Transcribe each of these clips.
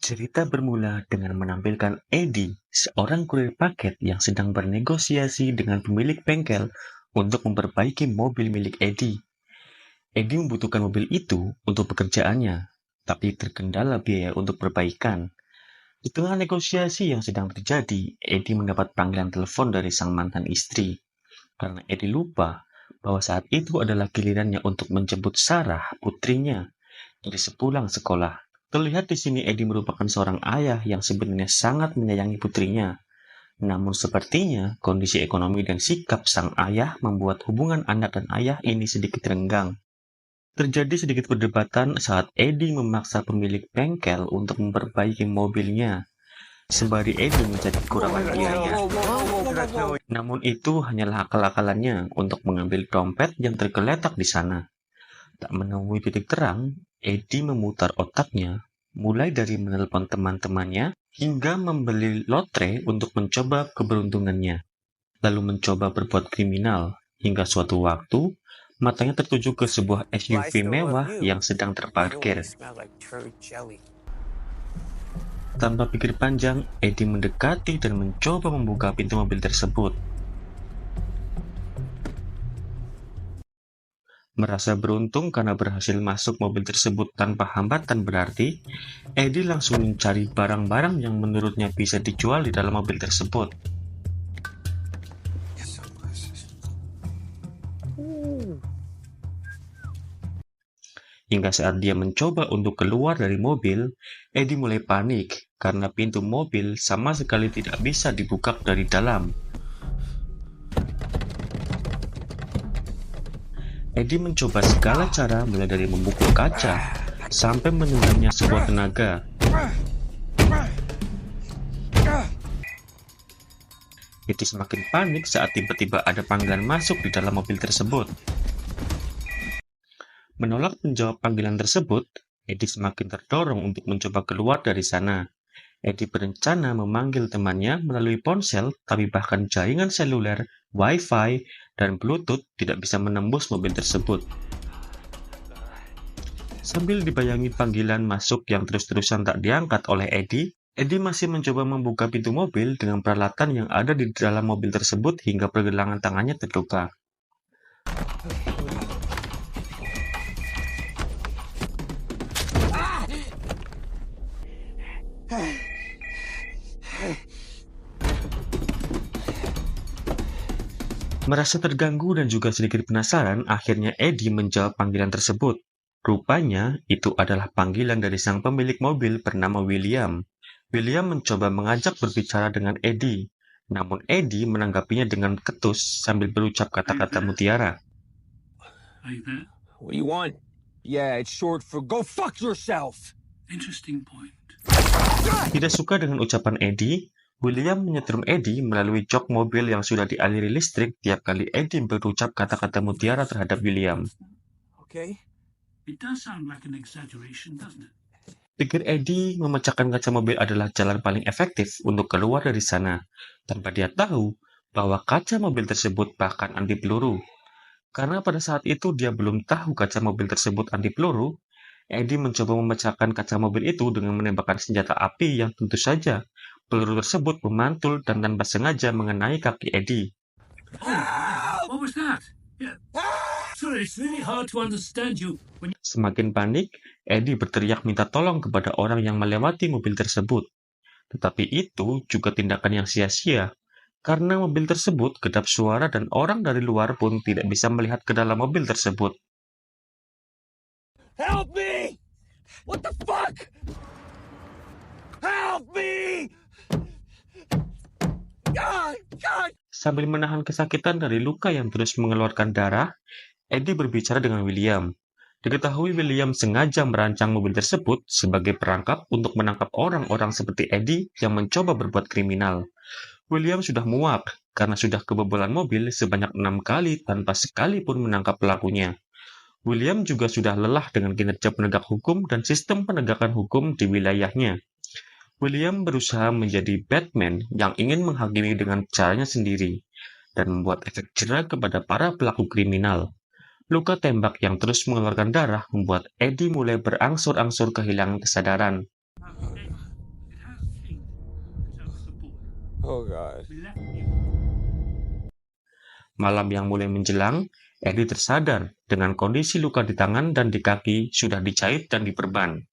Cerita bermula dengan menampilkan Eddie, seorang kurir paket yang sedang bernegosiasi dengan pemilik bengkel untuk memperbaiki mobil milik Eddie. Eddie membutuhkan mobil itu untuk pekerjaannya, tapi terkendala biaya untuk perbaikan. Di tengah negosiasi yang sedang terjadi, Eddie mendapat panggilan telepon dari sang mantan istri. Karena Eddie lupa bahwa saat itu adalah gilirannya untuk menjemput Sarah, putrinya, dari sepulang sekolah. Terlihat di sini Eddie merupakan seorang ayah yang sebenarnya sangat menyayangi putrinya. Namun sepertinya kondisi ekonomi dan sikap sang ayah membuat hubungan anak dan ayah ini sedikit renggang. Terjadi sedikit perdebatan saat Eddie memaksa pemilik bengkel untuk memperbaiki mobilnya, sembari Eddie mencari kekurangan biaya. Namun itu hanyalah akal-akalannya untuk mengambil dompet yang tergeletak di sana. Tak menemui titik terang, Eddie memutar otaknya, mulai dari menelpon teman-temannya hingga membeli lotre untuk mencoba keberuntungannya, lalu mencoba berbuat kriminal, hingga suatu waktu, matanya tertuju ke sebuah SUV mewah yang sedang terparkir. Tanpa pikir panjang, Eddie mendekati dan mencoba membuka pintu mobil tersebut. Merasa beruntung karena berhasil masuk mobil tersebut tanpa hambatan berarti, Eddie langsung mencari barang-barang yang menurutnya bisa dijual di dalam mobil tersebut. Hingga saat dia mencoba untuk keluar dari mobil, Eddie mulai panik karena pintu mobil sama sekali tidak bisa dibuka dari dalam. Eddie mencoba segala cara mulai dari memukul kaca sampai menendangnya sebuah tenaga. Eddie semakin panik saat tiba-tiba ada panggilan masuk di dalam mobil tersebut. Menolak menjawab panggilan tersebut, Eddie semakin terdorong untuk mencoba keluar dari sana. Eddie berencana memanggil temannya melalui ponsel, tapi bahkan jaringan seluler, Wi-Fi, dan Bluetooth tidak bisa menembus mobil tersebut. Sambil dibayangi panggilan masuk yang terus-terusan tak diangkat oleh Eddie masih mencoba membuka pintu mobil dengan peralatan yang ada di dalam mobil tersebut hingga pergelangan tangannya terluka. Merasa terganggu dan juga sedikit penasaran, akhirnya Eddie menjawab panggilan tersebut. Rupanya, itu adalah panggilan dari sang pemilik mobil bernama William. William mencoba mengajak berbicara dengan Eddie, namun Eddie menanggapinya dengan ketus sambil berucap kata-kata mutiara. Are you there? What do you want? Yeah, it's short for go fuck yourself. Interesting point. Tidak suka dengan ucapan Eddie, William menyetrum Eddie melalui jok mobil yang sudah dialiri listrik tiap kali Eddie berucap kata-kata mutiara terhadap William. Okay. It does sound like an exaggeration, doesn't it? Pikir Eddie memecahkan kaca mobil adalah jalan paling efektif untuk keluar dari sana, tanpa dia tahu bahwa kaca mobil tersebut bahkan anti peluru. Karena pada saat itu dia belum tahu kaca mobil tersebut anti peluru, Eddie mencoba memecahkan kaca mobil itu dengan menembakkan senjata api yang tentu saja peluru tersebut memantul dan tanpa sengaja mengenai kaki Eddie. What was that? Yeah. Sorry, it's really hard to understand you when Semakin panik, Eddie berteriak minta tolong kepada orang yang melewati mobil tersebut. Tetapi itu juga tindakan yang sia-sia, karena mobil tersebut kedap suara dan orang dari luar pun tidak bisa melihat ke dalam mobil tersebut. Help me! What the fuck? Help me! God! Sambil menahan kesakitan dari luka yang terus mengeluarkan darah, Eddie berbicara dengan William. Diketahui William sengaja merancang mobil tersebut sebagai perangkap untuk menangkap orang-orang seperti Eddie yang mencoba berbuat kriminal. William sudah muak karena sudah kebobolan mobil sebanyak 6 kali tanpa sekalipun menangkap pelakunya. William juga sudah lelah dengan kinerja penegak hukum dan sistem penegakan hukum di wilayahnya. William berusaha menjadi Batman yang ingin menghakimi dengan caranya sendiri dan membuat efek jera kepada para pelaku kriminal. Luka tembak yang terus mengeluarkan darah membuat Eddie mulai berangsur-angsur kehilangan kesadaran. Oh God. Malam yang mulai menjelang, Eddie tersadar dengan kondisi luka di tangan dan di kaki sudah dijahit dan diperban.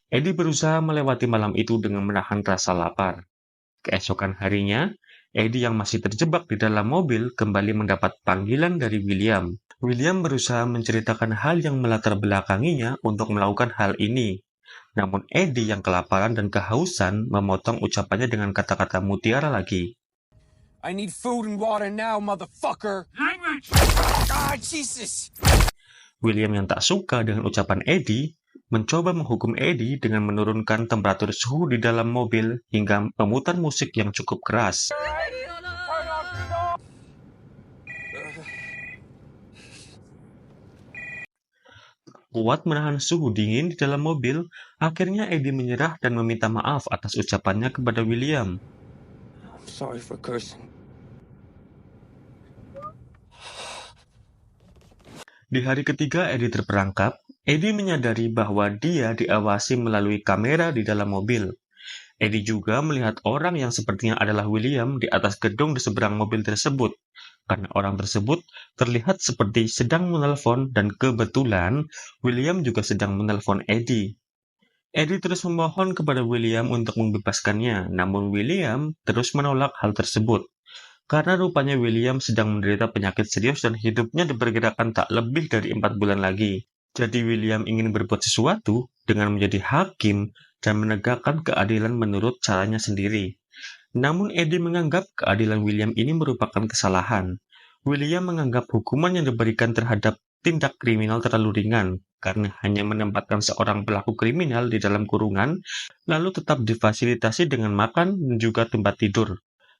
Eddie berusaha melewati malam itu dengan menahan rasa lapar. Keesokan harinya, Eddie yang masih terjebak di dalam mobil kembali mendapat panggilan dari William. William berusaha menceritakan hal yang melatar belakanginya untuk melakukan hal ini. Namun Eddie yang kelaparan dan kehausan memotong ucapannya dengan kata-kata mutiara lagi. I need food and water now, motherfucker. Language! Ah, Jesus. William yang tak suka dengan ucapan Eddie mencoba menghukum Eddie dengan menurunkan temperatur suhu di dalam mobil hingga memutar musik yang cukup keras. Kuat menahan suhu dingin di dalam mobil, akhirnya Eddie menyerah dan meminta maaf atas ucapannya kepada William. I'm sorry for cursing. Di hari ketiga Eddie terperangkap, Eddie menyadari bahwa dia diawasi melalui kamera di dalam mobil. Eddie juga melihat orang yang sepertinya adalah William di atas gedung di seberang mobil tersebut. Karena orang tersebut terlihat seperti sedang menelpon dan kebetulan William juga sedang menelpon Eddie. Eddie terus memohon kepada William untuk membebaskannya, namun William terus menolak hal tersebut. Karena rupanya William sedang menderita penyakit serius dan hidupnya diperkirakan tak lebih dari 4 bulan lagi. Jadi William ingin berbuat sesuatu dengan menjadi hakim dan menegakkan keadilan menurut caranya sendiri. Namun Eddie menganggap keadilan William ini merupakan kesalahan. William menganggap hukuman yang diberikan terhadap tindak kriminal terlalu ringan, karena hanya menempatkan seorang pelaku kriminal di dalam kurungan, lalu tetap difasilitasi dengan makan dan juga tempat tidur.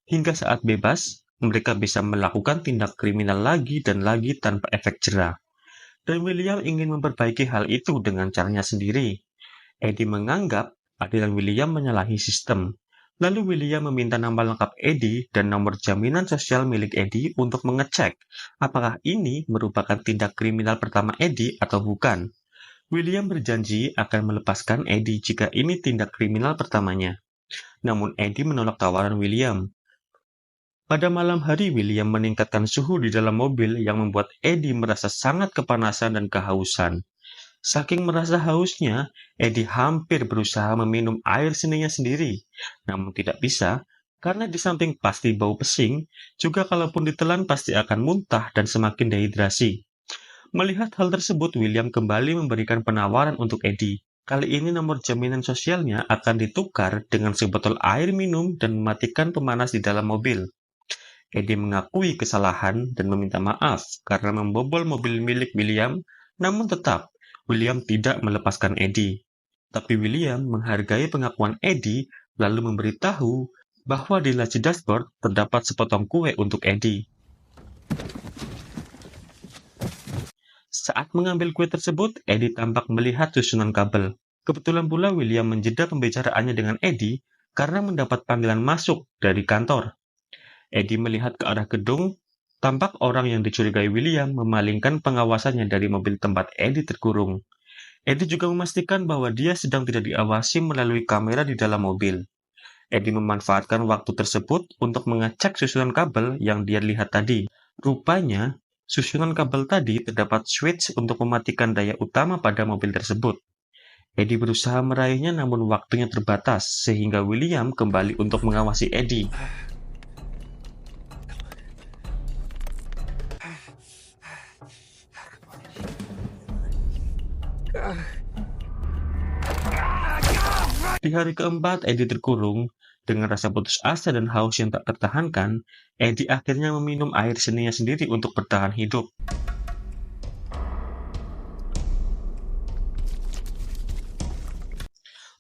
Hingga saat bebas, mereka bisa melakukan tindak kriminal lagi dan lagi tanpa efek jera. Dan William ingin memperbaiki hal itu dengan caranya sendiri. Eddie menganggap keadilan William menyalahi sistem. Lalu William meminta nama lengkap Eddie dan nomor jaminan sosial milik Eddie untuk mengecek apakah ini merupakan tindak kriminal pertama Eddie atau bukan. William berjanji akan melepaskan Eddie jika ini tindak kriminal pertamanya. Namun Eddie menolak tawaran William. Pada malam hari, William meningkatkan suhu di dalam mobil yang membuat Eddie merasa sangat kepanasan dan kehausan. Saking merasa hausnya, Eddie hampir berusaha meminum air seninya sendiri. Namun tidak bisa, karena di samping pasti bau pesing, juga kalaupun ditelan pasti akan muntah dan semakin dehidrasi. Melihat hal tersebut, William kembali memberikan penawaran untuk Eddie. Kali ini nomor jaminan sosialnya akan ditukar dengan sebotol air minum dan mematikan pemanas di dalam mobil. Eddie mengakui kesalahan dan meminta maaf karena membobol mobil milik William, namun tetap William tidak melepaskan Eddie. Tapi William menghargai pengakuan Eddie lalu memberitahu bahwa di laci dashboard terdapat sepotong kue untuk Eddie. Saat mengambil kue tersebut, Eddie tampak melihat susunan kabel. Kebetulan pula William menjeda pembicaraannya dengan Eddie karena mendapat panggilan masuk dari kantor. Eddie melihat ke arah gedung. Tampak orang yang dicurigai William memalingkan pengawasannya dari mobil tempat Eddie terkurung. Eddie juga memastikan bahwa dia sedang tidak diawasi melalui kamera di dalam mobil. Eddie memanfaatkan waktu tersebut untuk mengecek susunan kabel yang dia lihat tadi. Rupanya, susunan kabel tadi terdapat switch untuk mematikan daya utama pada mobil tersebut. Eddie berusaha meraihnya namun waktunya terbatas, sehingga William kembali untuk mengawasi Eddie. Di hari keempat, Eddie terkurung. Dengan rasa putus asa dan haus yang tak tertahankan, Eddie akhirnya meminum air seninya sendiri untuk bertahan hidup.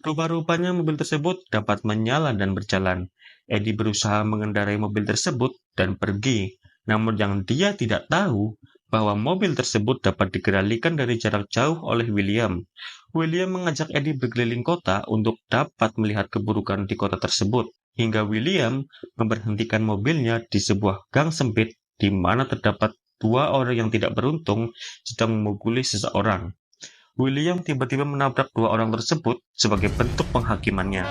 Rupa-rupanya mobil tersebut dapat menyala dan berjalan. Eddie berusaha mengendarai mobil tersebut dan pergi. Namun yang dia tidak tahu bahwa mobil tersebut dapat dikendalikan dari jarak jauh oleh William. William mengajak Eddie berkeliling kota untuk dapat melihat keburukan di kota tersebut. Hingga William memberhentikan mobilnya di sebuah gang sempit di mana terdapat dua orang yang tidak beruntung sedang memukuli seseorang. William tiba-tiba menabrak dua orang tersebut sebagai bentuk penghakimannya.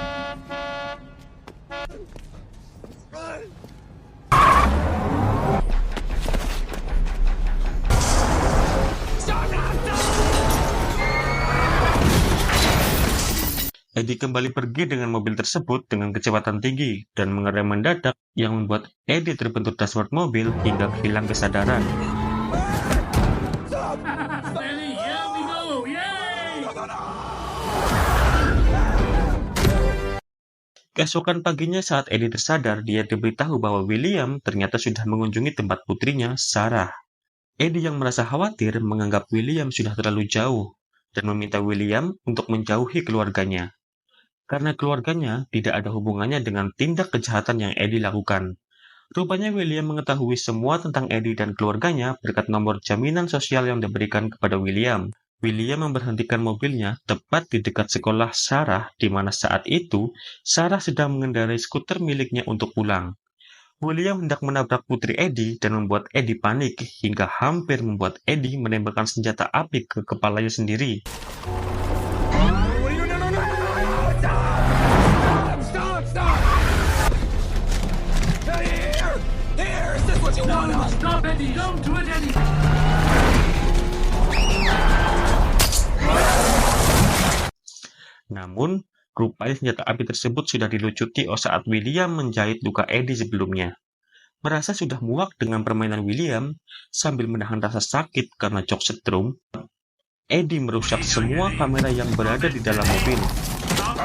Eddie kembali pergi dengan mobil tersebut dengan kecepatan tinggi dan mengerem mendadak yang membuat Eddie terbentur dashboard mobil hingga hilang kesadaran. Eddie, here we go! Yay! Keesokan paginya saat Eddie tersadar, dia diberitahu bahwa William ternyata sudah mengunjungi tempat putrinya, Sarah. Eddie yang merasa khawatir menganggap William sudah terlalu jauh dan meminta William untuk menjauhi keluarganya. Karena keluarganya tidak ada hubungannya dengan tindak kejahatan yang Eddie lakukan. Rupanya William mengetahui semua tentang Eddie dan keluarganya berkat nomor jaminan sosial yang diberikan kepada William. William memberhentikan mobilnya tepat di dekat sekolah Sarah, di mana saat itu Sarah sedang mengendarai skuter miliknya untuk pulang. William hendak menabrak putri Eddie dan membuat Eddie panik hingga hampir membuat Eddie menembakkan senjata api ke kepalanya sendiri. No, stop, Eddie! Don't do it, Eddie! Namun, rupanya senjata api tersebut sudah dilucuti saat William menjahit luka Eddie sebelumnya. Merasa sudah muak dengan permainan William, sambil menahan rasa sakit karena shock setrum, Eddie merusak semua kamera yang berada di dalam mobil. Stop!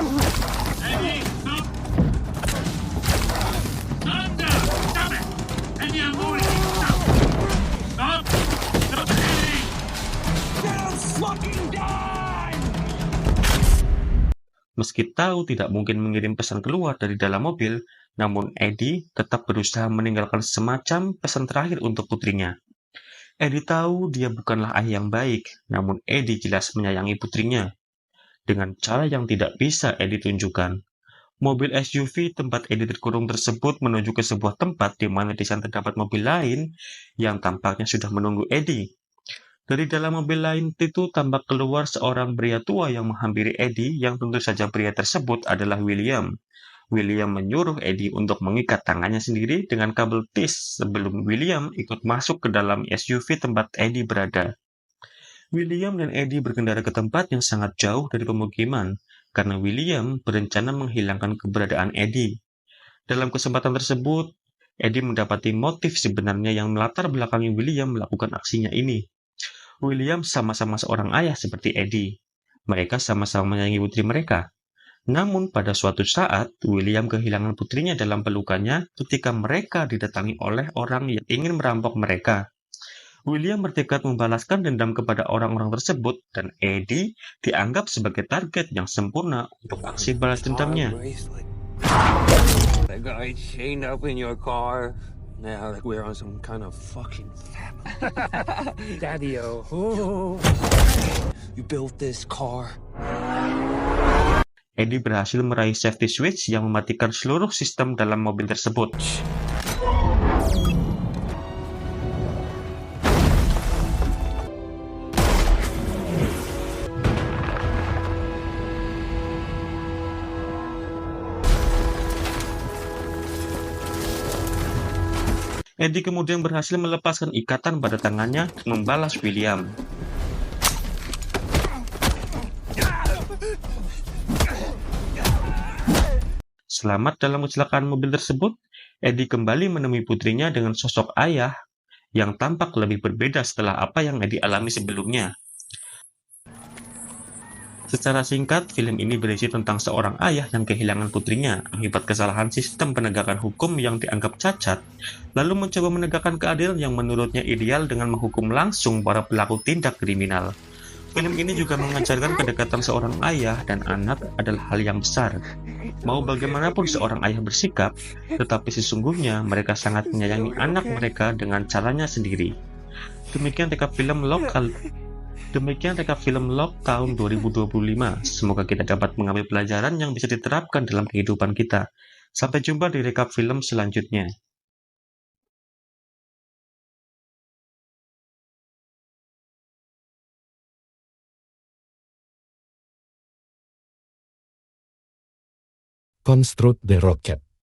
Eddie, stop! Calm down! Stop it! Eddie, I'm warning you! Stop! Stop! Stop, Eddie! Meski tahu tidak mungkin mengirim pesan keluar dari dalam mobil, namun Eddie tetap berusaha meninggalkan semacam pesan terakhir untuk putrinya. Eddie tahu dia bukanlah ayah yang baik, namun Eddie jelas menyayangi putrinya. Dengan cara yang tidak bisa Eddie tunjukkan. Mobil SUV tempat Eddie terkurung tersebut menuju ke sebuah tempat di mana di sana terdapat mobil lain yang tampaknya sudah menunggu Eddie. Dari dalam mobil lain itu tampak keluar seorang pria tua yang menghampiri Eddie, yang tentu saja pria tersebut adalah William. William menyuruh Eddie untuk mengikat tangannya sendiri dengan kabel tis sebelum William ikut masuk ke dalam SUV tempat Eddie berada. William dan Eddie berkendara ke tempat yang sangat jauh dari pemukiman, karena William berencana menghilangkan keberadaan Eddie. Dalam kesempatan tersebut, Eddie mendapati motif sebenarnya yang melatar belakangi William melakukan aksinya ini. William sama-sama seorang ayah seperti Eddie. Mereka sama-sama menyayangi putri mereka. Namun pada suatu saat, William kehilangan putrinya dalam pelukannya ketika mereka didatangi oleh orang yang ingin merampok mereka. William bertekad membalaskan dendam kepada orang-orang tersebut, dan Eddie dianggap sebagai target yang sempurna untuk aksi balas dendamnya. That guy chained up in your car. Now, like we're on some kind of fucking family. Daddy-o. You built this car. Eddie berhasil meraih safety switch yang mematikan seluruh sistem dalam mobil tersebut. Eddie kemudian berhasil melepaskan ikatan pada tangannya dan membalas William. Selamat dalam kecelakaan mobil tersebut, Eddie kembali menemui putrinya dengan sosok ayah yang tampak lebih berbeda setelah apa yang Eddie alami sebelumnya. Secara singkat, film ini berisi tentang seorang ayah yang kehilangan putrinya akibat kesalahan sistem penegakan hukum yang dianggap cacat, lalu mencoba menegakkan keadilan yang menurutnya ideal dengan menghukum langsung para pelaku tindak kriminal. Film ini juga mengajarkan kedekatan seorang ayah dan anak adalah hal yang besar. Mau bagaimanapun seorang ayah bersikap, tetapi sesungguhnya mereka sangat menyayangi anak mereka dengan caranya sendiri. Demikian rekap film Log tahun 2025. Semoga kita dapat mengambil pelajaran yang bisa diterapkan dalam kehidupan kita. Sampai jumpa di rekap film selanjutnya. construct the rocket.